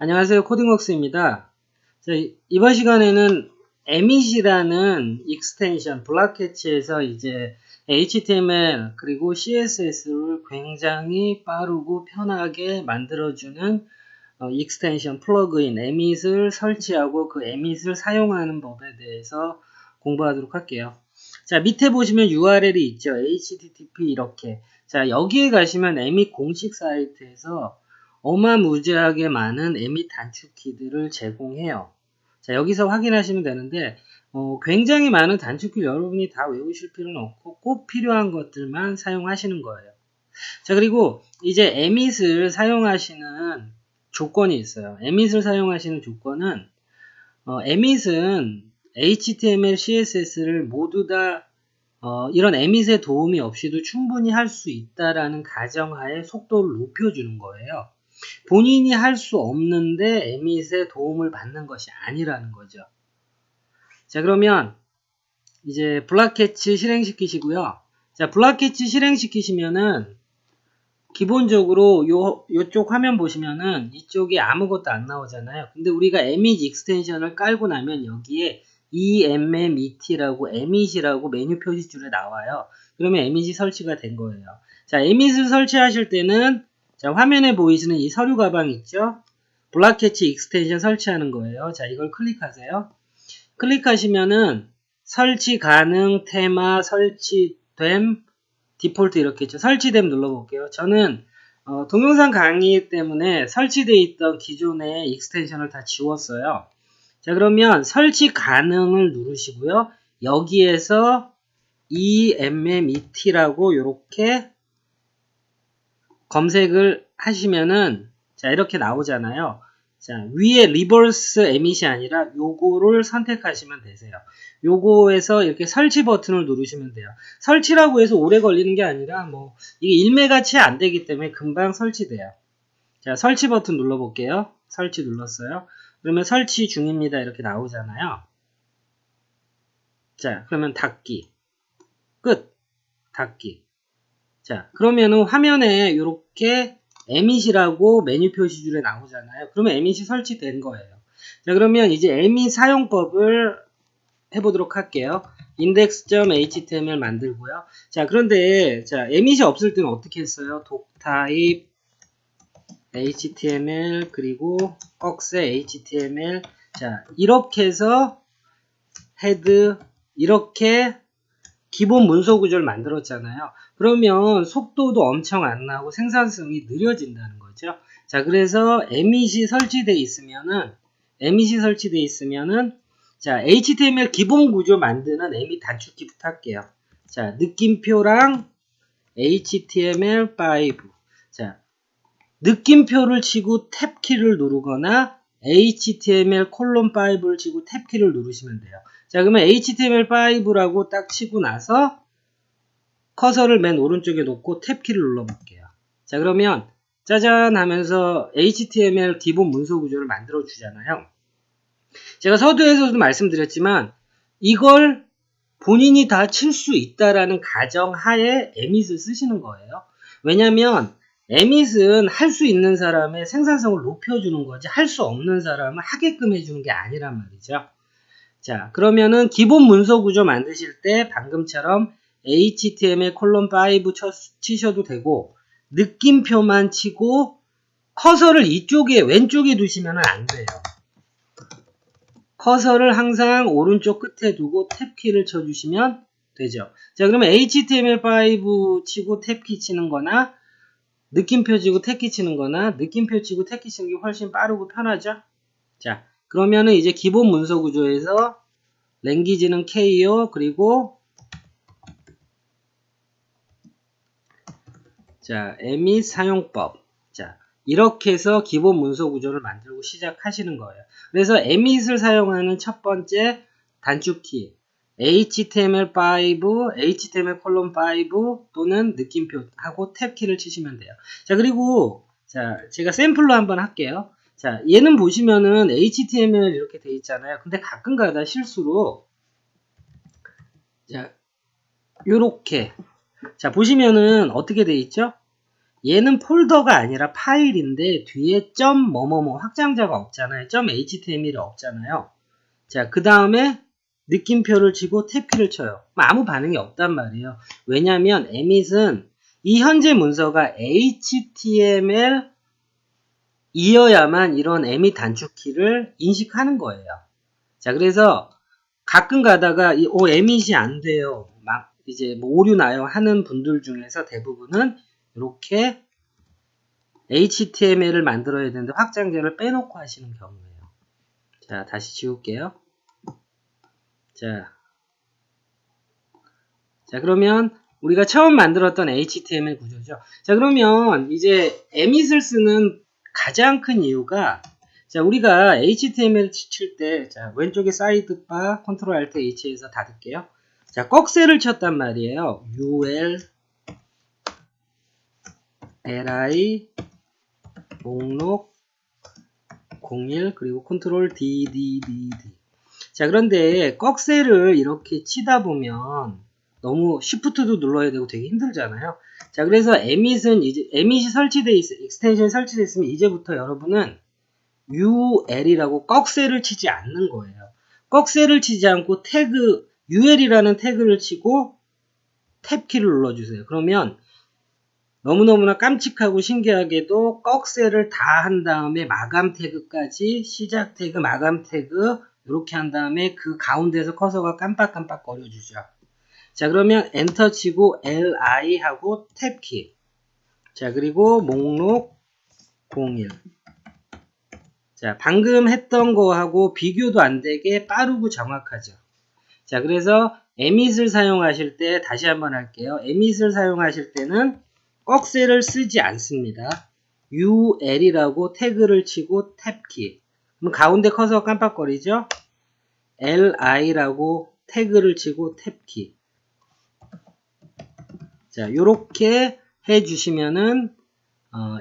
안녕하세요. 코딩웍스입니다. 자, 이번 시간에는 emit이라는 익스텐션, 블락캐치에서 이제 HTML 그리고 CSS를 굉장히 빠르고 편하게 만들어주는 익스텐션 플러그인 emit을 설치하고 그 emit을 사용하는 법에 대해서 공부하도록 할게요. 자, 밑에 보시면 URL이 있죠. http 이렇게. 자, 여기에 가시면 emit 공식 사이트에서 어마무지하게 많은 emit단축키들을 제공해요. 자, 여기서 확인하시면 되는데 굉장히 많은 단축키를 여러분이 다 외우실 필요는 없고 꼭 필요한 것들만 사용하시는 거예요. 자, 그리고 이제 emit을 사용하시는 조건이 있어요. emit을 사용하시는 조건은 emit은 HTML, CSS를 모두 다 이런 emit의 도움이 없이도 충분히 할 수 있다라는 가정하에 속도를 높여주는 거예요. 본인이 할 수 없는데 emit의 도움을 받는 것이 아니라는 거죠. 자, 그러면 이제 블락캐치 실행시키시고요. 자, 블락캐치 실행시키시면은 기본적으로 요쪽 화면 보시면은 이쪽에 아무것도 안 나오잖아요. 근데 우리가 emit 익스텐션을 깔고 나면 여기에 emmit라고 emit이라고 메뉴 표시줄에 나와요. 그러면 emit이 설치가 된 거예요. 자, emit을 설치하실 때는 자, 화면에 보이시는 이 서류 가방 있죠? 블락캐치 익스텐션 설치하는 거예요. 자, 이걸 클릭하세요. 클릭하시면은 설치 가능, 테마, 설치됨, 디폴트 이렇게 있죠. 설치됨 눌러볼게요. 저는 동영상 강의 때문에 설치되어 있던 기존의 익스텐션을 다 지웠어요. 자, 그러면 설치 가능을 누르시고요. 여기에서 emmit라고 이렇게 검색을 하시면은 자, 이렇게 나오잖아요. 자, 위에 리버스 emit이 아니라 요거를 선택하시면 되세요. 요거에서 이렇게 설치 버튼을 누르시면 돼요. 설치라고 해서 오래 걸리는 게 아니라 뭐 이게 1메가 채 안 되기 때문에 금방 설치돼요. 자, 설치 버튼 눌러볼게요. 설치 눌렀어요. 그러면 설치 중입니다. 이렇게 나오잖아요. 자, 그러면 닫기. 끝. 닫기. 자, 그러면은 화면에 이렇게 emit이라고 메뉴 표시줄에 나오잖아요. 그러면 emit이 설치된 거예요. 자, 그러면 이제 emit 사용법을 해보도록 할게요. index.html 만들고요. 자, 그런데 자, emit이 없을 때는 어떻게 했어요? doctype html 그리고 꺽쇠 html 자, 이렇게 해서 헤드 이렇게 기본 문서 구조를 만들었잖아요. 그러면 속도도 엄청 안 나고 생산성이 느려진다는 거죠. 자, 그래서 emit이 설치되어 있으면은 자, HTML 기본 구조 만드는 emit 단축키부터 할게요. 자, 느낌표랑 HTML5 자, 느낌표를 치고 탭키를 누르거나 HTML:5를 치고 탭키를 누르시면 돼요. 자, 그러면 HTML5라고 딱 치고 나서 커서를 맨 오른쪽에 놓고 탭키를 눌러볼게요. 자, 그러면 짜잔 하면서 HTML 기본 문서 구조를 만들어 주잖아요. 제가 서두에서도 말씀드렸지만 이걸 본인이 다 칠 수 있다라는 가정하에 emit을 쓰시는 거예요. 왜냐면 emit은 할 수 있는 사람의 생산성을 높여주는 거지 할 수 없는 사람은 하게끔 해주는 게 아니란 말이죠. 자, 그러면은 기본 문서 구조 만드실 때 방금처럼 HTML:5 치셔도 되고 느낌표만 치고 커서를 이쪽에 왼쪽에 두시면 안 돼요. 커서를 항상 오른쪽 끝에 두고 탭키를 쳐주시면 되죠. 자, 그러면 HTML5 치고 탭키 치는 거나 느낌표 치고 탭키 치는 거나 느낌표 치고 탭키 치는 게 훨씬 빠르고 편하죠. 자, 그러면은 이제 기본 문서 구조에서 랭귀지는 K요. 그리고 자, emit 사용법. 자, 이렇게 해서 기본 문서 구조를 만들고 시작하시는 거예요. 그래서 emit을 사용하는 첫 번째 단축키 HTML5, HTML:5 또는 느낌표하고 탭키를 치시면 돼요. 자, 그리고 자, 제가 샘플로 한번 할게요. 자, 얘는 보시면은 HTML 이렇게 돼 있잖아요. 근데 가끔가다 실수로 자, 요렇게 자, 보시면은 어떻게 돼 있죠? 얘는 폴더가 아니라 파일인데 뒤에 점 뭐뭐뭐 확장자가 없잖아요. 점 html이 없잖아요. 자, 그 다음에 느낌표를 치고 탭키를 쳐요. 아무 반응이 없단 말이에요. 왜냐하면 emit은 이 현재 문서가 HTML 이어야만 이런 emit 단축키를 인식하는 거예요. 자, 그래서 가끔 가다가 emit이 안 돼요. 막 이제 뭐 오류 나요 하는 분들 중에서 대부분은 이렇게 HTML을 만들어야 되는데 확장자를 빼놓고 하시는 경우예요. 자, 다시 지울게요. 자, 그러면 우리가 처음 만들었던 HTML 구조죠. 자, 그러면 이제 emit을 쓰는 가장 큰 이유가, 자, 우리가 HTML 칠 때, 자, 왼쪽에 사이드바 컨트롤 알트 H에서 닫을게요. 자, 꺽쇠를 쳤단 말이에요. UL, LI, 목록, 01, 그리고 컨트롤 DDDD. 자, 그런데 꺽쇠를 이렇게 치다 보면 너무 쉬프트도 눌러야 되고 되게 힘들잖아요. 자, 그래서 emit은 이제 emit이 설치돼 있어, 익스텐션이 설치돼 있으면 이제부터 여러분은 UL이라고 꺽쇠를 치지 않는 거예요. 꺽쇠를 치지 않고 태그 UL이라는 태그를 치고 탭키를 눌러주세요. 그러면 너무너무나 깜찍하고 신기하게도 꺽쇠를 다 한 다음에 마감 태그까지 시작 태그, 마감 태그 이렇게 한 다음에 그 가운데서 커서가 깜빡깜빡 거려주죠. 자, 그러면 엔터 치고 LI 하고 탭키. 자, 그리고 목록 01. 자, 방금 했던 거하고 비교도 안 되게 빠르고 정확하죠. 자, 그래서 emit을 사용하실 때 다시 한번 할게요. emit을 사용하실 때는 꺽쇠를 쓰지 않습니다. UL이라고 태그를 치고 탭키. 그럼 가운데 커서 깜빡거리죠? LI라고 태그를 치고 탭키. 자, 요렇게 해주시면은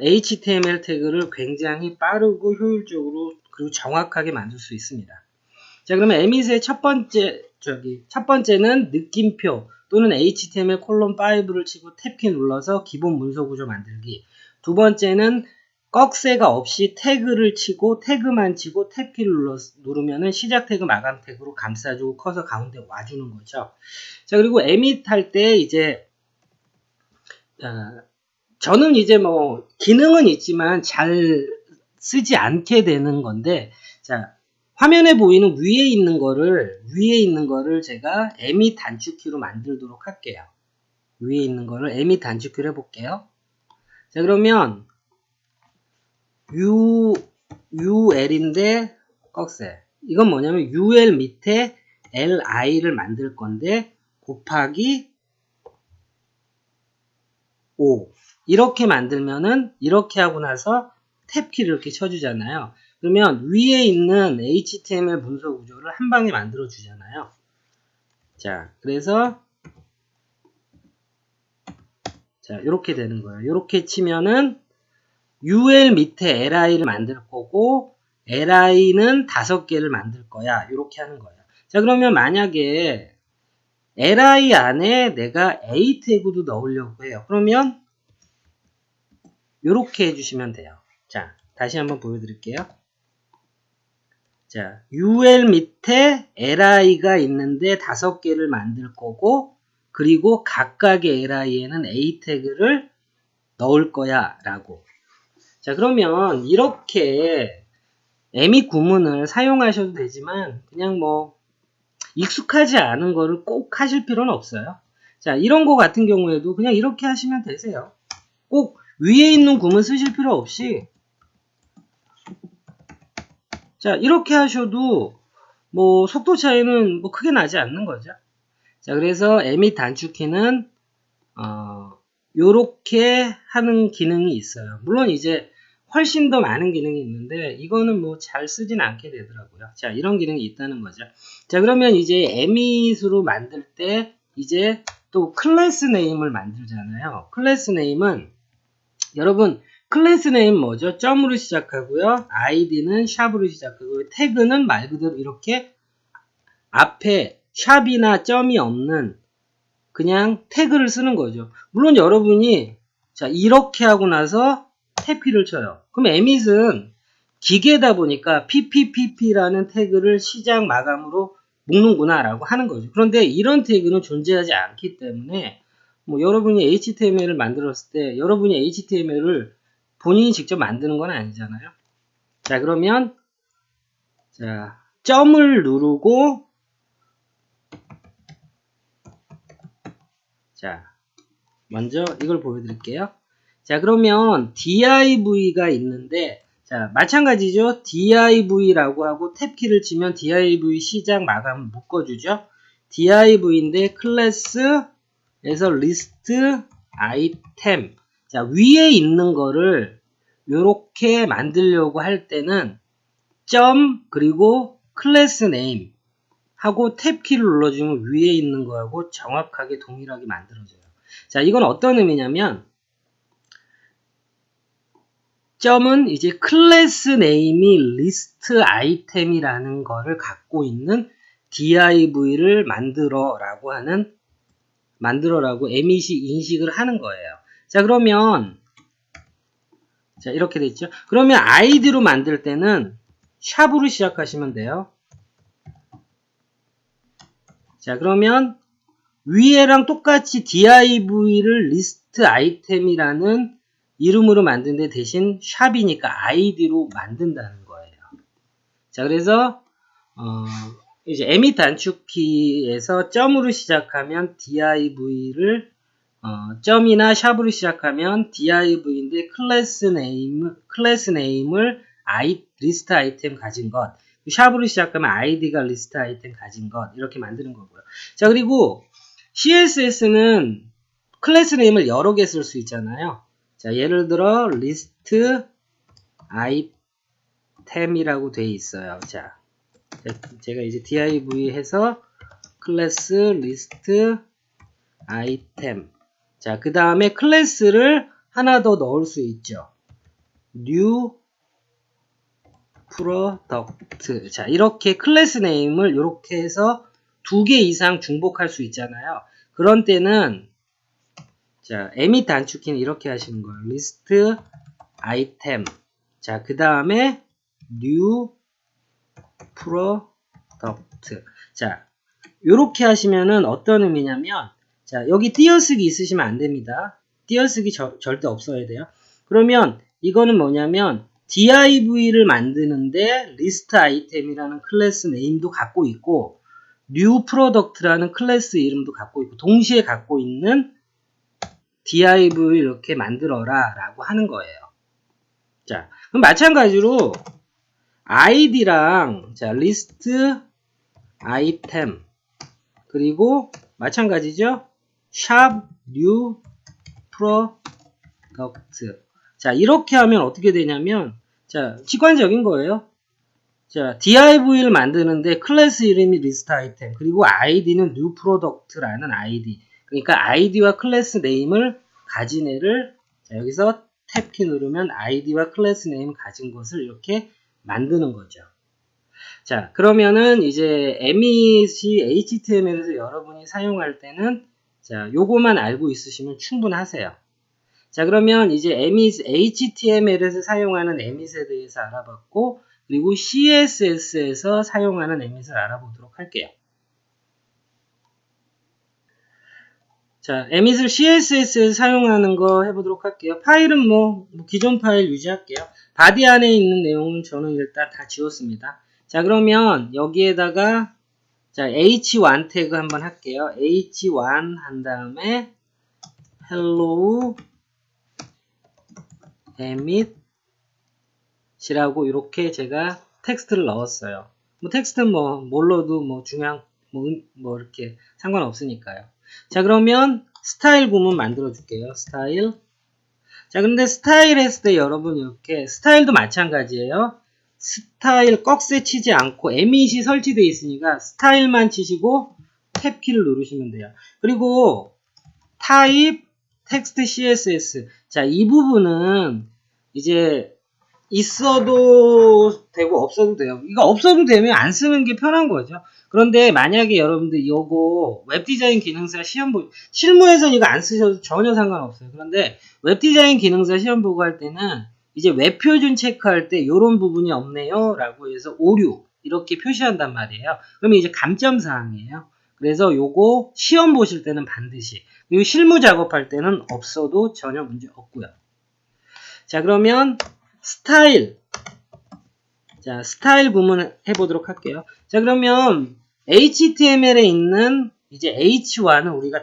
HTML 태그를 굉장히 빠르고 효율적으로 그리고 정확하게 만들 수 있습니다. 자, 그러면 emit의 첫 번째는 느낌표 또는 HTML 콜론 5를 치고 탭키 눌러서 기본 문서 구조 만들기. 두 번째는 꺽쇠가 없이 태그를 치고 태그만 치고 탭키를 누르면은 시작 태그 마감 태그로 감싸주고 커서 가운데 와주는 거죠. 자, 그리고 emit 할 때 이제 저는 이제 뭐 기능은 있지만 잘 쓰지 않게 되는 건데, 자, 화면에 보이는 위에 있는 거를 제가 emit 단축키로 만들도록 할게요. 위에 있는 거를 emit 단축키로 해볼게요. 자, 그러면 UL인데 꺽쇠. 이건 뭐냐면 UL 밑에 LI를 만들 건데 곱하기 5. 이렇게 만들면은 이렇게 하고 나서 탭키를 이렇게 쳐주잖아요. 그러면 위에 있는 HTML 문서 구조를 한 방에 만들어 주잖아요. 자, 그래서 자, 이렇게 되는 거예요. 이렇게 치면은 UL 밑에 LI를 만들 거고 LI는 5개를 만들 거야. 이렇게 하는 거예요. 자, 그러면 만약에 LI 안에 내가 A 태그도 넣으려고 해요. 그러면 이렇게 해주시면 돼요. 자, 다시 한번 보여드릴게요. 자, UL 밑에 LI가 있는데 5개를 만들 거고, 그리고 각각의 LI에는 A 태그를 넣을 거야 라고. 자, 그러면 이렇게 emit 구문을 사용하셔도 되지만 그냥 뭐 익숙하지 않은 거를 꼭 하실 필요는 없어요. 자, 이런 거 같은 경우에도 그냥 이렇게 하시면 되세요. 꼭 위에 있는 구문 쓰실 필요 없이 자, 이렇게 하셔도 뭐 속도 차이는 뭐 크게 나지 않는 거죠. 자, 그래서 emit 단축키는 요렇게 하는 기능이 있어요. 물론 이제 훨씬 더 많은 기능이 있는데 이거는 뭐 잘 쓰진 않게 되더라고요. 자, 이런 기능이 있다는 거죠. 자, 그러면 이제 emit으로 만들 때 이제 또 클래스 네임을 만들잖아요. 클래스 네임은 여러분 클래스 네임 뭐죠? 점으로 시작하고요. id는 샵으로 시작하고요. 태그는 말 그대로 이렇게 앞에 샵이나 점이 없는 그냥 태그를 쓰는 거죠. 물론 여러분이 자, 이렇게 하고 나서 탭키를 쳐요. 그럼 emit은 기계다 보니까 pppp라는 태그를 시작 마감으로 묶는구나 라고 하는 거죠. 그런데 이런 태그는 존재하지 않기 때문에 뭐 여러분이 HTML을 만들었을 때 여러분이 HTML을 본인이 직접 만드는 건 아니잖아요. 자, 그러면 자, 점을 누르고 자, 먼저 이걸 보여드릴게요. 자, 그러면 div가 있는데 자, 마찬가지죠. div라고 하고 탭키를 치면 div 시작 마감을 묶어주죠. div인데 클래스에서 리스트 아이템. 자, 위에 있는 거를 요렇게 만들려고 할 때는 점 그리고 클래스 네임 하고 탭키를 눌러주면 위에 있는 거하고 정확하게 동일하게 만들어져요. 자, 이건 어떤 의미냐면 점은 이제 클래스 네임이 리스트 아이템이라는 거를 갖고 있는 div를 만들어라고 emit이 인식을 하는 거예요. 자, 그러면 자, 이렇게 됐죠. 그러면 id로 만들 때는 샵으로 시작하시면 돼요. 자, 그러면 위에랑 똑같이 div를 리스트 아이템이라는 이름으로 만드는데 대신 샵이니까 id로 만든다는 거예요. 자, 그래서 이제 emit 단축키에서 점으로 시작하면 div를 점이나 샵으로 시작하면 div인데 클래스 네임을 리스트 아이템 가진 것, 샵으로 시작하면 id가 리스트 아이템 가진 것 이렇게 만드는 거고요. 자, 그리고 CSS는 클래스 네임을 여러 개 쓸 수 있잖아요. 자, 예를 들어 리스트 아이템이라고 돼 있어요. 자, 제가 이제 div 해서 클래스 리스트 아이템. 자, 그 다음에 클래스를 하나 더 넣을 수 있죠. new product. 자, 이렇게 클래스 네임을 이렇게 해서 2개 이상 중복할 수 있잖아요. 그런 때는 자, emit 단축키는 이렇게 하시는 거예요. 리스트 아이템. 자, 그 다음에 new product. 자, 요렇게 하시면은 어떤 의미냐면 자, 여기 띄어쓰기 있으시면 안 됩니다. 띄어쓰기 절대 없어야 돼요. 그러면 이거는 뭐냐면 div를 만드는데 리스트 아이템이라는 클래스 네임도 갖고 있고 new product라는 클래스 이름도 갖고 있고 동시에 갖고 있는 div를 이렇게 만들어라 라고 하는 거예요. 자, 그럼 마찬가지로 id랑 자, 리스트 아이템 그리고 마찬가지죠. 샵 new product. 자, 이렇게 하면 어떻게 되냐면 자, 직관적인 거예요. 자, div를 만드는데 클래스 이름이 리스트 아이템 그리고 id는 new product라는 id. 그러니까 id와 클래스 네임을 가진 애를 자, 여기서 탭키 누르면 id와 클래스 네임 가진 것을 이렇게 만드는 거죠. 자, 그러면은 이제 emit이 HTML에서 여러분이 사용할 때는 자, 요거만 알고 있으시면 충분하세요. 자, 그러면 이제 HTML에서 사용하는 emit에 대해서 알아봤고 그리고 CSS에서 사용하는 emit을 알아보도록 할게요. 자, emit을 CSS에서 사용하는 거 해보도록 할게요. 파일은 뭐 기존 파일 유지할게요. 바디 안에 있는 내용은 저는 일단 다 지웠습니다. 자, 그러면 여기에다가 자, h1 태그 한번 할게요. h1 한 다음에 hello emit이라고 이렇게 제가 텍스트를 넣었어요. 뭐 텍스트는 뭘로도 뭐 이렇게 상관없으니까요. 자, 그러면 스타일 구문 만들어 줄게요. 스타일. 자, 근데 스타일 했을 때 여러분 이렇게 스타일도 마찬가지예요. 스타일 꺽쇠 치지 않고 emit이 설치되어 있으니까 스타일만 치시고 탭키를 누르시면 돼요. 그리고 타입 텍스트 CSS. 자, 이 부분은 이제 있어도 되고 없어도 돼요. 이거 없어도 되면 안 쓰는 게 편한 거죠. 그런데 만약에 여러분들 요거 웹디자인 기능사 시험 실무에서는 이거 안 쓰셔도 전혀 상관없어요. 그런데 웹디자인 기능사 시험 보고 할 때는 이제 웹표준 체크할 때 요런 부분이 없네요 라고 해서 오류 이렇게 표시한단 말이에요. 그러면 이제 감점사항이에요. 그래서 요거 시험 보실 때는 반드시, 그리고 실무 작업할 때는 없어도 전혀 문제 없고요. 자, 그러면 스타일. 자, 스타일 부분 해보도록 할게요. 자, 그러면 HTML에 있는 이제 H1은 우리가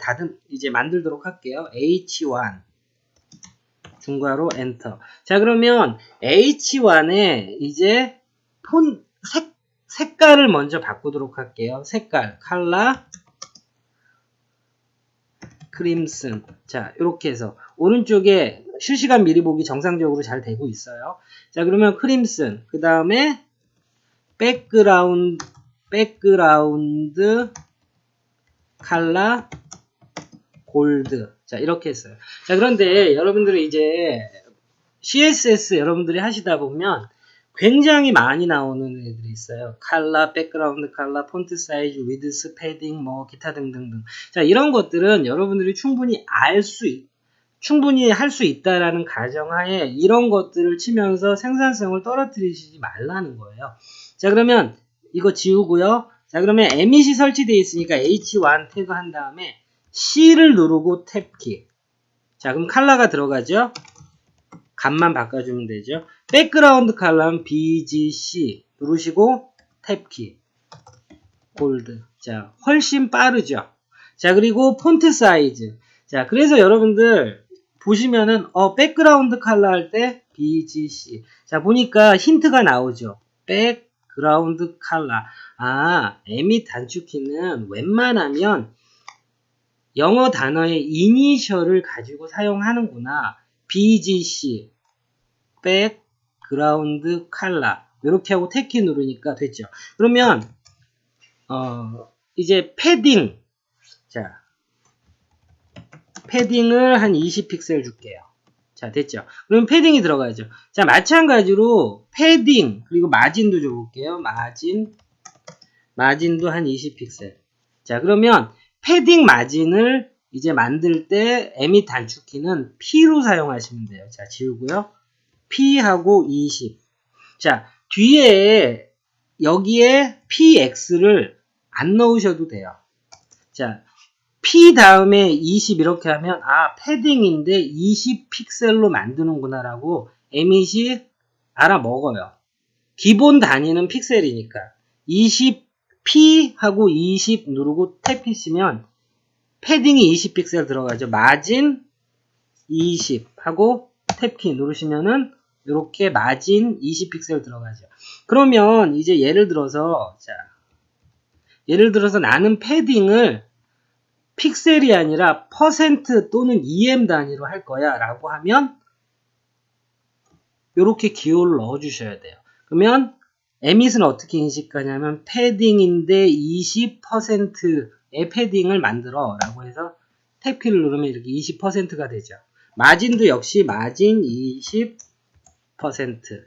이제 만들도록 할게요. H1 중괄호 엔터. 자, 그러면 H1에 이제 색깔을 먼저 바꾸도록 할게요. 색깔, 컬러, 크림슨. 자, 이렇게 해서 오른쪽에 실시간 미리 보기 정상적으로 잘 되고 있어요. 자, 그러면 크림슨, 그 다음에 백그라운드 컬러 골드. 자, 이렇게 했어요. 자, 그런데 여러분들이 이제 CSS 여러분들이 하시다 보면 굉장히 많이 나오는 애들이 있어요. 컬러, 백그라운드 컬러, 폰트 사이즈, 위드스, 패딩, 뭐 기타 등등등. 자, 이런 것들은 여러분들이 충분히 할 수 있다라는 가정하에 이런 것들을 치면서 생산성을 떨어뜨리시지 말라는 거예요. 자, 그러면 이거 지우고요. 자, 그러면 emit이 설치되어 있으니까 H1 태그 한 다음에 C를 누르고 탭키. 자, 그럼 컬러가 들어가죠. 값만 바꿔주면 되죠. 백그라운드 컬러는 BGC 누르시고 탭키. 골드. 자, 훨씬 빠르죠. 자, 그리고 폰트 사이즈. 자, 그래서 여러분들 보시면은 백그라운드 컬러 할 때 BGC. 자, 보니까 힌트가 나오죠. 백그라운드 컬러. 아, emit단축키는 웬만하면 영어 단어의 이니셜을 가지고 사용하는구나. BGC, 백그라운드 컬러. 이렇게 하고 탭키 누르니까 됐죠. 그러면 이제 패딩. 자, 패딩을 한 20픽셀 줄게요. 자, 됐죠. 그럼 패딩이 들어가죠. 자, 마찬가지로 패딩 그리고 마진도 줘볼게요. 마진도 한 20픽셀. 자, 그러면 패딩 마진을 이제 만들 때 emit단축키는 P로 사용하시면 돼요. 자, 지우고요. P하고 20. 자, 뒤에 여기에 PX를 안 넣으셔도 돼요. 자, P 다음에 20 이렇게 하면 패딩인데 20픽셀로 만드는구나 라고 emit이 알아먹어요. 기본 단위는 픽셀이니까 20P하고 20 누르고 탭히시면 패딩이 20픽셀 들어가죠. 마진 20 하고 탭키 누르시면은 이렇게 마진 20픽셀 들어가죠. 그러면 이제 예를 들어서 나는 패딩을 픽셀이 아니라 퍼센트 또는 EM 단위로 할 거야 라고 하면 이렇게 기호를 넣어 주셔야 돼요. 그러면 emit은 어떻게 인식하냐면 패딩인데 20%의 패딩을 만들어 라고 해서 탭키를 누르면 이렇게 20%가 되죠. 마진도 역시 마진 20%.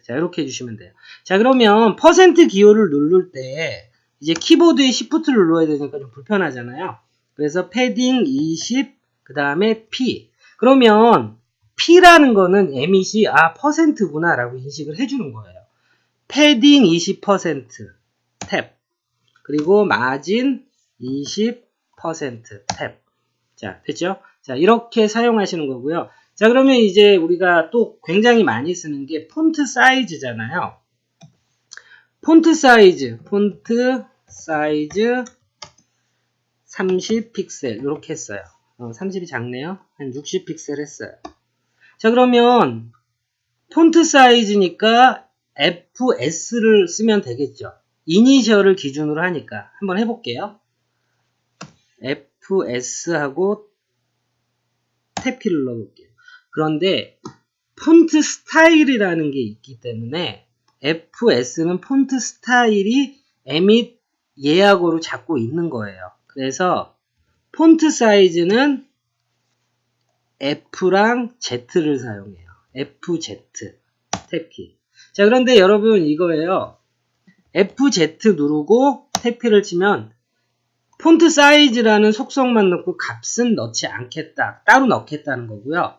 자, 이렇게 해주시면 돼요. 자, 그러면 퍼센트 기호를 누를 때 이제 키보드에 Shift를 눌러야 되니까 좀 불편하잖아요. 그래서 패딩 20, 그 다음에 P. 그러면 P라는 거는 emit이 퍼센트구나 라고 인식을 해주는 거예요. 패딩 20% 탭. 그리고 마진 20% 탭. 자, 됐죠? 자, 이렇게 사용하시는 거고요. 자, 그러면 이제 우리가 또 굉장히 많이 쓰는 게 폰트 사이즈잖아요. 폰트 사이즈 30픽셀 이렇게 했어요. 30이 작네요. 한 60픽셀 했어요. 자, 그러면 폰트 사이즈니까 FS를 쓰면 되겠죠. 이니셜을 기준으로 하니까 한번 해볼게요. FS하고 탭키를 눌러볼게요. 그런데 폰트 스타일이라는 게 있기 때문에 FS는 폰트 스타일이 emit 예약어로 잡고 있는 거예요. 그래서 폰트 사이즈는 F랑 Z를 사용해요. FZ 탭키. 자, 그런데 여러분 이거예요. FZ 누르고 탭 키를 치면 폰트 사이즈라는 속성만 넣고 값은 넣지 않겠다. 따로 넣겠다는 거고요.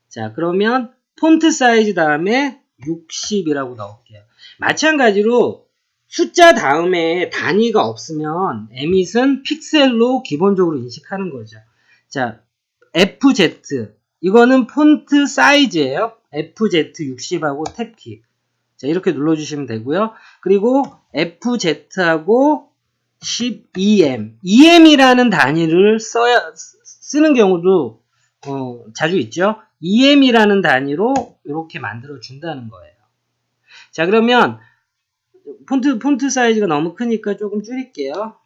자, 그러면 폰트 사이즈 다음에 60이라고 넣을게요. 마찬가지로 숫자 다음에 단위가 없으면 emit은 픽셀로 기본적으로 인식하는 거죠. 자, FZ. 이거는 폰트 사이즈예요. FZ60하고 탭키. 자, 이렇게 눌러주시면 되고요. 그리고 FZ하고 12em. em이라는 단위를 쓰는 경우도 자주 있죠. em이라는 단위로 이렇게 만들어 준다는 거예요. 자, 그러면 폰트 사이즈가 너무 크니까 조금 줄일게요.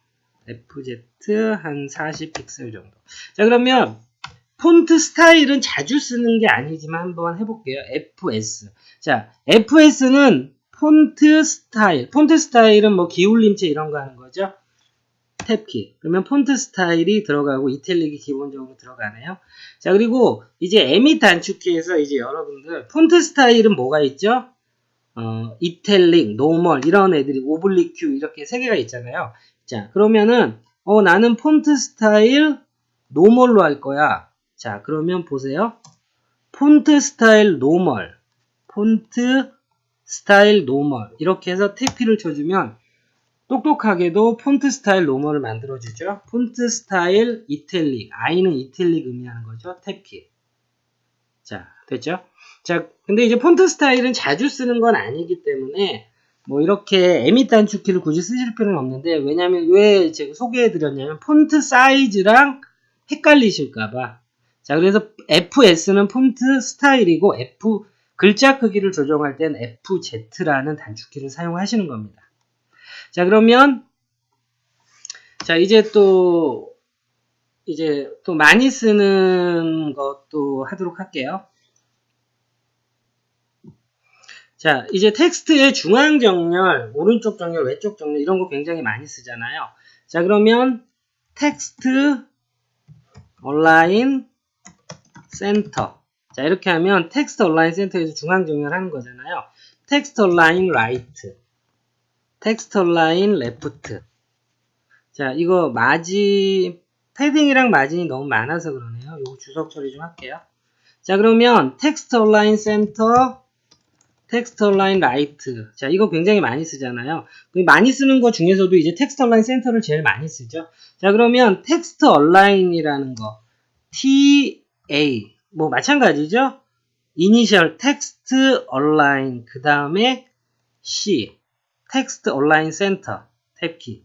FZ 한 40픽셀 정도. 자, 그러면 폰트 스타일은 자주 쓰는 게 아니지만 한번 해볼게요. FS. 자, FS는 폰트 스타일. 폰트 스타일은 뭐 기울림체 이런 거 하는 거죠. 탭키. 그러면 폰트 스타일이 들어가고 이탈릭이 기본적으로 들어가네요. 자, 그리고 이제 에밋 단축키에서 이제 여러분들 폰트 스타일은 뭐가 있죠? 이탈릭, 노멀 이런 애들이 오블릭 큐 이렇게 세 개가 있잖아요. 자, 그러면은 나는 폰트 스타일 노멀로 할 거야. 자, 그러면 보세요. 폰트 스타일 노멀, 폰트 스타일 노멀 이렇게 해서 탭키를 쳐주면 똑똑하게도 폰트 스타일 노멀을 만들어주죠. 폰트 스타일 이탈릭, I는 이탈릭 의미하는 거죠. 탭키. 자, 됐죠? 자, 근데 이제 폰트 스타일은 자주 쓰는 건 아니기 때문에 뭐 이렇게 에밋 단축키를 굳이 쓰실 필요는 없는데, 왜냐면 왜 제가 소개해드렸냐면 폰트 사이즈랑 헷갈리실까봐. 자, 그래서 FS는 폰트 스타일이고 글자 크기를 조정할 땐 FZ라는 단축키를 사용하시는 겁니다. 자, 그러면 자, 이제 또 많이 쓰는 것도 하도록 할게요. 자, 이제 텍스트의 중앙 정렬, 오른쪽 정렬, 왼쪽 정렬 이런 거 굉장히 많이 쓰잖아요. 자, 그러면 텍스트 얼라인 센터. 자, 이렇게 하면 텍스트 얼라인 센터에서 중앙 정렬하는 거잖아요. 텍스트 얼라인 라이트, 텍스트 얼라인 레프트. 자, 이거 패딩이랑 마진이 너무 많아서 그러네요. 요거 주석 처리 좀 할게요. 자, 그러면 텍스트 얼라인 센터, 텍스트 얼라인 라이트. 자, 이거 굉장히 많이 쓰잖아요. 많이 쓰는 거 중에서도 이제 텍스트 얼라인 센터를 제일 많이 쓰죠. 자, 그러면 텍스트 얼라인이라는 거 TA 뭐 마찬가지죠. 이니셜 텍스트 얼라인 그 다음에 C 텍스트 얼라인 센터 탭키.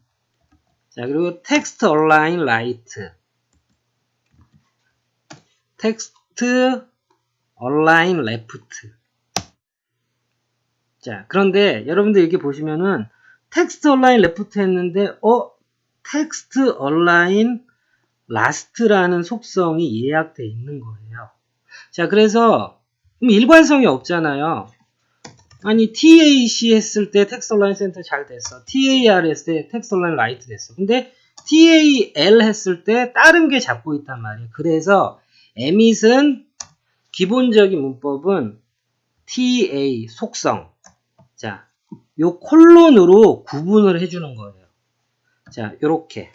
자, 그리고 텍스트 얼라인 라이트, 텍스트 얼라인 레프트. 자, 그런데 여러분들 이렇게 보시면은 텍스트 얼라인 레프트 했는데 텍스트 얼라인 라스트라는 속성이 예약되어 있는 거예요. 자, 그래서 일관성이 없잖아요. 아니 TAC 했을 때 텍스트 얼라인 센터 잘 됐어. TAR 했을 때 텍스트 얼라인 라이트 됐어. 근데 TAL 했을 때 다른 게 잡고 있단 말이에요. 그래서 emit은 기본적인 문법은 TA 속성. 자, 요 콜론으로 구분을 해주는 거예요. 자, 요렇게.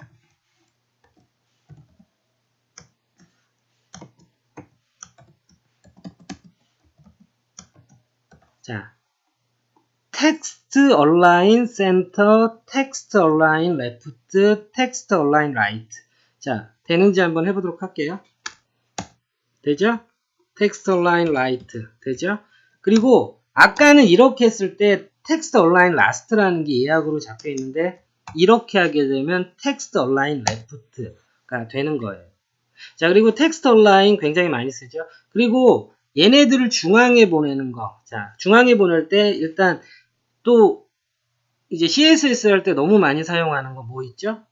자, 텍스트 얼라인 센터, 텍스트 얼라인 레프트, 텍스트 얼라인 라이트. 자, 되는지 한번 해보도록 할게요. 되죠? 텍스트 얼라인 라이트. 되죠? 그리고 아까는 이렇게 했을 때 텍스트 얼라인 라스트라는 게 예약으로 잡혀 있는데 이렇게 하게 되면 텍스트 얼라인 레프트가 되는 거예요. 자, 그리고 텍스트 얼라인 굉장히 많이 쓰죠. 그리고 얘네들을 중앙에 보내는 거. 자, 중앙에 보낼 때 일단 또 이제 CSS 할 때 너무 많이 사용하는 거 뭐 있죠?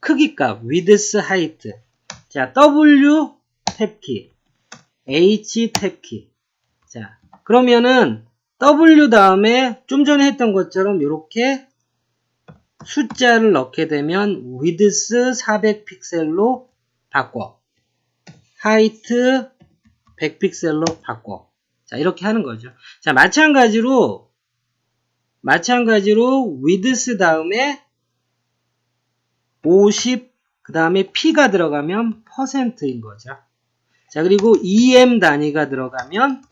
크기값, width, height. 자, W 탭키, H 탭키. 자, 그러면은 W 다음에 좀 전에 했던 것처럼 이렇게 숫자를 넣게 되면 width 400픽셀로 바꿔, height 100픽셀로 바꿔. 자, 이렇게 하는 거죠. 자, 마찬가지로 width 다음에 50, 그 다음에 P가 들어가면 %인 거죠. 자, 그리고 EM 단위가 들어가면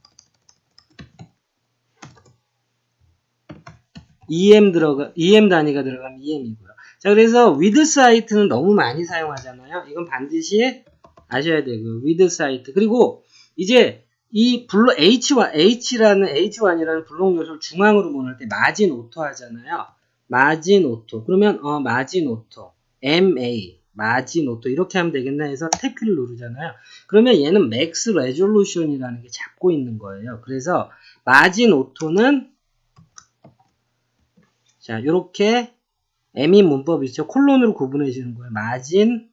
EM 단위가 들어가면 EM이고요. 자, 그래서 with site는 너무 많이 사용하잖아요. 이건 반드시 아셔야 되고요. with site. 그리고 이제 이 블록 H1이라는 블록 요소를 중앙으로 보낼 때 마진 오토 하잖아요. 마진 오토. 그러면 마진 오토. MA 마진 오토 이렇게 하면 되겠나 해서 탭키를 누르잖아요. 그러면 얘는 맥스 레졸루션이라는 게 잡고 있는 거예요. 그래서 마진 오토는 자, 요렇게 ME 문법이 있죠. 콜론으로 구분해 주는 거예요. 마진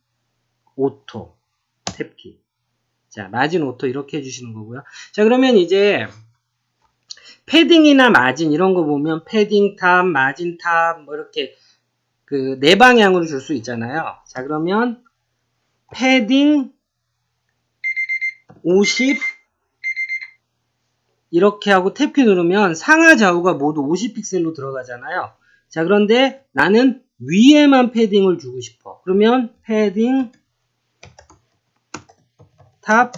오토 탭키. 자, 마진 오토 이렇게 해주시는 거고요. 자, 그러면 이제 패딩이나 마진 이런 거 보면 패딩 탑, 마진 탑 뭐 이렇게 그 네 방향으로 줄 수 있잖아요. 자, 그러면 패딩 50 이렇게 하고 탭키 누르면 상하 좌우가 모두 50픽셀로 들어가잖아요. 자, 그런데 나는 위에만 패딩을 주고 싶어. 그러면 패딩 탑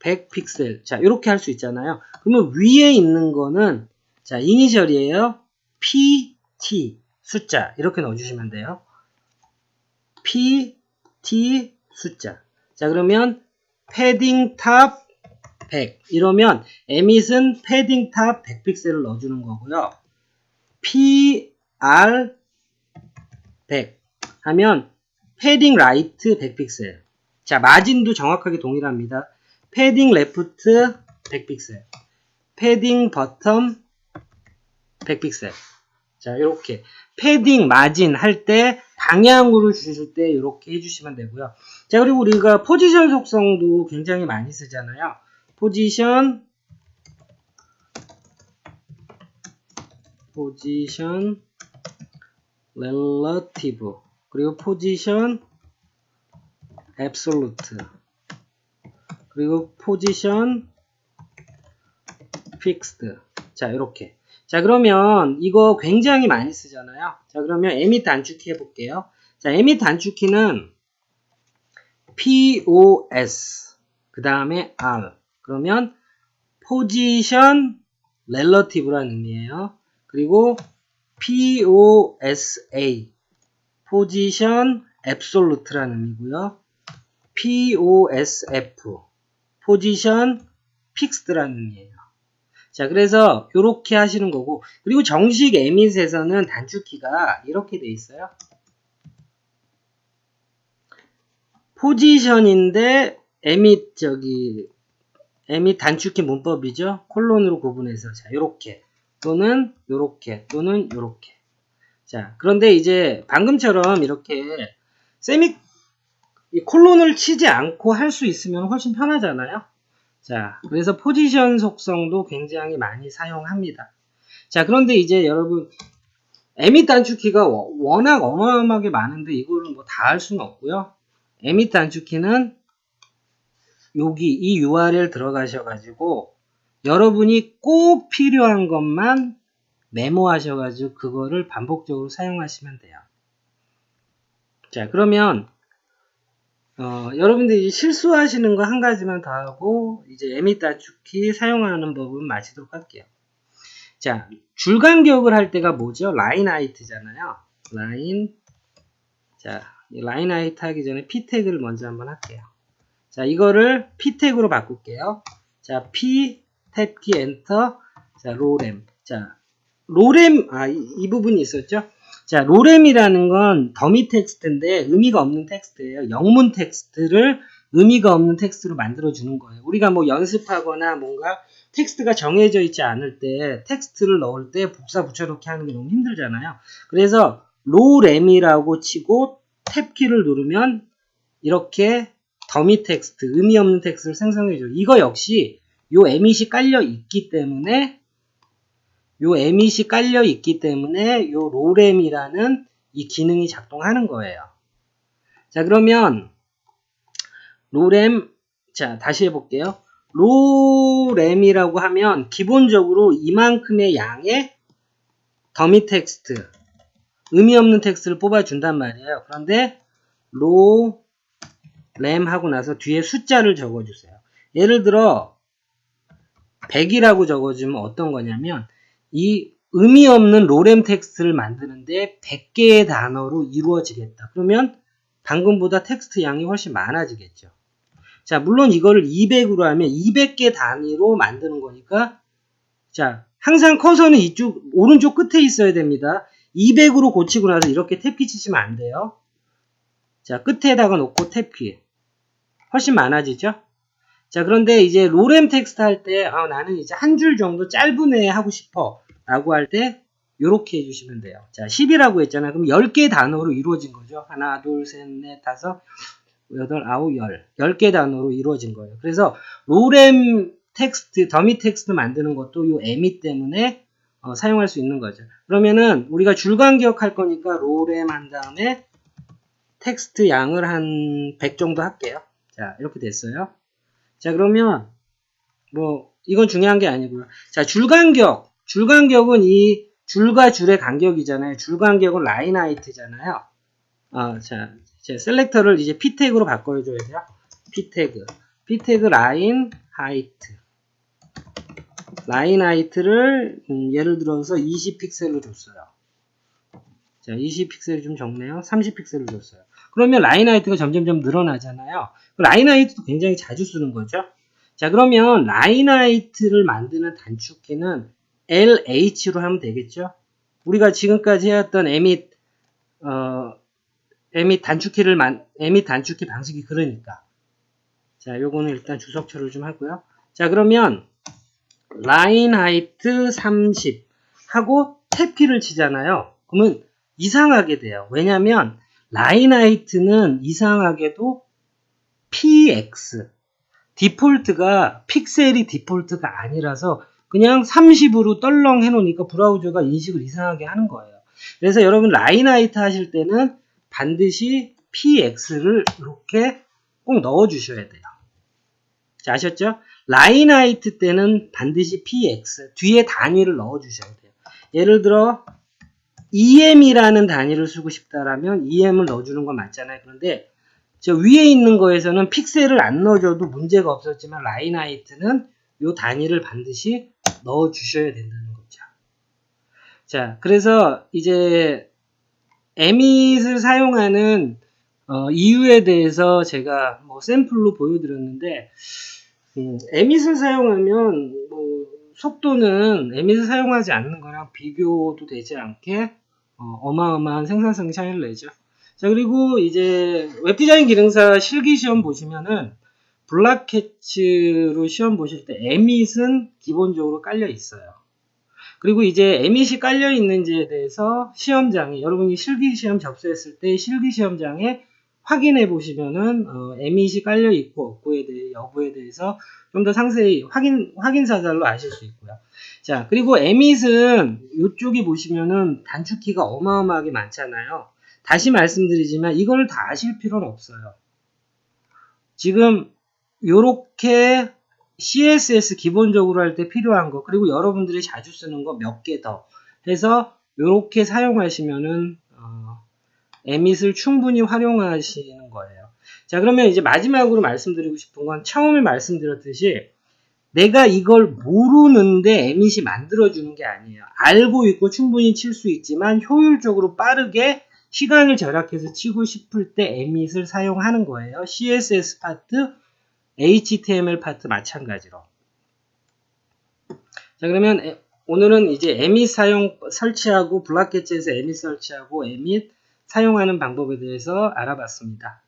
100픽셀. 자, 이렇게 할 수 있잖아요. 그러면 위에 있는 거는 자, 이니셜이에요. PT 숫자 이렇게 넣어주시면 돼요. PT 숫자. 자, 그러면 패딩 탑 100 이러면 에밋은 패딩 탑 100픽셀을 넣어주는 거고요. PR 100 하면 패딩 라이트 100픽셀. 자, 마진도 정확하게 동일합니다. 패딩 레프트 100픽셀. 패딩 버텀 100픽셀. 자, 이렇게 패딩 마진 할 때 방향으로 주실 때 이렇게 해주시면 되고요. 자, 그리고 우리가 포지션 속성도 굉장히 많이 쓰잖아요. 포지션 렐러티브 그리고 포지션 앱솔루트 그리고 포지션 픽스드. 자, 이렇게. 자, 그러면 이거 굉장히 많이 쓰잖아요. 자, 그러면 에밋 단축키 해볼게요. 자, 에밋 단축키는 POS 그 다음에 R 그러면 포지션 렐러티브라는 의미예요. 그리고 POSA 포지션 앱솔루트라는 의미고요. POSF 포지션 픽스드라는 의미예요. 자, 그래서 이렇게 하시는 거고, 그리고 정식 에밋에서는 단축키가 이렇게 돼 있어요. 포지션인데 에밋 단축키 문법이죠. 콜론으로 구분해서 자, 요렇게 또는 요렇게 또는 요렇게. 자, 그런데 이제 방금처럼 이렇게 이 콜론을 치지 않고 할 수 있으면 훨씬 편하잖아요. 자, 그래서 포지션 속성도 굉장히 많이 사용합니다. 자, 그런데 이제 여러분 에밋 단축키가 워낙 어마어마하게 많은데 이거를 뭐 다 할 수는 없고요. 에밋 단축키는 여기 이 URL 들어가셔가지고 여러분이 꼭 필요한 것만 메모하셔가지고 그거를 반복적으로 사용하시면 돼요. 자, 그러면 여러분들이 실수하시는 거 한 가지만 더 하고 이제 에밋 단축키 사용하는 법은 마치도록 할게요. 자, 줄 간격을 할 때가 뭐죠? 라인 하이트잖아요. 자, 이 라인 하이트 하기 전에 P 태그를 먼저 한번 할게요. 자, 이거를 P 태그로 바꿀게요. 자, P 탭키 엔터. 자, 로렘. 자, 로렘 이 부분이 있었죠? 자, 로렘이라는 건 더미 텍스트인데 의미가 없는 텍스트예요. 영문 텍스트를 의미가 없는 텍스트로 만들어주는 거예요. 우리가 뭐 연습하거나 뭔가 텍스트가 정해져 있지 않을 때 텍스트를 넣을 때 복사 붙여넣기 하는 게 너무 힘들잖아요. 그래서 로렘이라고 치고 탭키를 누르면 이렇게 더미 텍스트, 의미 없는 텍스트를 생성해줘요. 이거 역시 요 에밋이 깔려 있기 때문에 요 로렘이라는 이 기능이 작동하는 거예요. 자, 그러면 로렘, 자, 다시 해볼게요. 로렘이라고 하면 기본적으로 이만큼의 양의 더미 텍스트, 의미 없는 텍스트를 뽑아준단 말이에요. 그런데 로 램 하고 나서 뒤에 숫자를 적어주세요. 예를 들어 100이라고 적어주면 어떤 거냐면 이 의미 없는 로렘 텍스트를 만드는데 100개의 단어로 이루어지겠다. 그러면 방금보다 텍스트 양이 훨씬 많아지겠죠. 자, 물론 이거를 200으로 하면 200개 단위로 만드는 거니까 자, 항상 커서는 이쪽 오른쪽 끝에 있어야 됩니다. 200으로 고치고 나서 이렇게 탭키 치시면 안 돼요. 자, 끝에다가 놓고 탭키. 훨씬 많아지죠? 자, 그런데 이제 로렘 텍스트 할 때 나는 이제 한 줄 정도 짧은 애 하고 싶어 라고 할 때 요렇게 해주시면 돼요. 자, 10이라고 했잖아요. 그럼 10개 단어로 이루어진 거죠. 하나, 둘, 셋, 넷, 다섯, 여덟, 아홉, 열. 10개 단어로 이루어진 거예요. 그래서 로렘 텍스트, 더미 텍스트 만드는 것도 요 에미 때문에 사용할 수 있는 거죠. 그러면은 우리가 줄간격 할 거니까 로렘 한 다음에 텍스트 양을 한 100 정도 할게요. 자, 이렇게 됐어요. 자, 그러면 뭐 이건 중요한 게 아니고요. 자, 줄간격은 이 줄과 줄의 간격이잖아요. 줄간격은 라인 하이트잖아요. 자, 제 셀렉터를 이제 p 태그로 바꿔줘야 돼요. p 태그 라인 하이트. 라인 하이트를 예를 들어서 20픽셀로 줬어요. 자, 20픽셀이 좀 적네요. 30픽셀로 줬어요. 그러면 라인 하이트가 점점점 늘어나잖아요. 라인 하이트도 굉장히 자주 쓰는 거죠. 자, 그러면 라인 하이트를 만드는 단축키는 LH로 하면 되겠죠. 우리가 지금까지 해왔던 에밋 단축키 방식이 그러니까. 자, 요거는 일단 주석처를 좀 하고요. 자, 그러면 라인 하이트 30 하고 탭키를 치잖아요. 그러면 이상하게 돼요. 왜냐면 라인 하이트는 이상하게도 px 디폴트가 픽셀이 디폴트가 아니라서 그냥 30으로 떨렁 해놓으니까 브라우저가 인식을 이상하게 하는 거예요. 그래서 여러분 라인 하이트 하실 때는 반드시 px를 이렇게 꼭 넣어주셔야 돼요. 자, 아셨죠? 라인 하이트 때는 반드시 px 뒤에 단위를 넣어주셔야 돼요. 예를 들어 em이라는 단위를 쓰고 싶다라면 em을 넣어주는 건 맞잖아요. 그런데 저 위에 있는 거에서는 픽셀을 안 넣어줘도 문제가 없었지만 라인 하이트는 이 단위를 반드시 넣어주셔야 된다는 거죠. 자, 그래서 이제 에밋을 사용하는 이유에 대해서 제가 뭐 샘플로 보여드렸는데 에밋을 사용하면 뭐 속도는 에밋을 사용하지 않는 거랑 비교도 되지 않게 어마어마한 생산성 차이를 내죠. 자, 그리고 이제 웹디자인 기능사 실기시험 보시면은 블락캐치로 시험 보실 때 에밋은 기본적으로 깔려 있어요. 그리고 이제 에밋이 깔려 있는지에 대해서 시험장에 여러분이 실기시험 접수했을 때 실기시험장에 확인해 보시면은 에밋이 깔려 있고 없고에 대해 여부에 대해서 좀 더 상세히 확인 사살로 아실 수 있고요. 자, 그리고 에밋은 이쪽에 보시면은 단축키가 어마어마하게 많잖아요. 다시 말씀드리지만 이걸 다 아실 필요는 없어요. 지금 요렇게 CSS 기본적으로 할 때 필요한 거 그리고 여러분들이 자주 쓰는 거 몇 개 더 해서 요렇게 사용하시면은 에밋을 충분히 활용하시는 거예요. 자, 그러면 이제 마지막으로 말씀드리고 싶은 건 처음에 말씀드렸듯이 내가 이걸 모르는데 에밋이 만들어주는 게 아니에요. 알고 있고 충분히 칠 수 있지만 효율적으로 빠르게 시간을 절약해서 치고 싶을 때 에밋을 사용하는 거예요. CSS 파트, HTML 파트 마찬가지로. 자, 그러면 오늘은 이제 에밋 설치하고 블락캐치에서 에밋 설치하고 에밋 사용하는 방법에 대해서 알아봤습니다.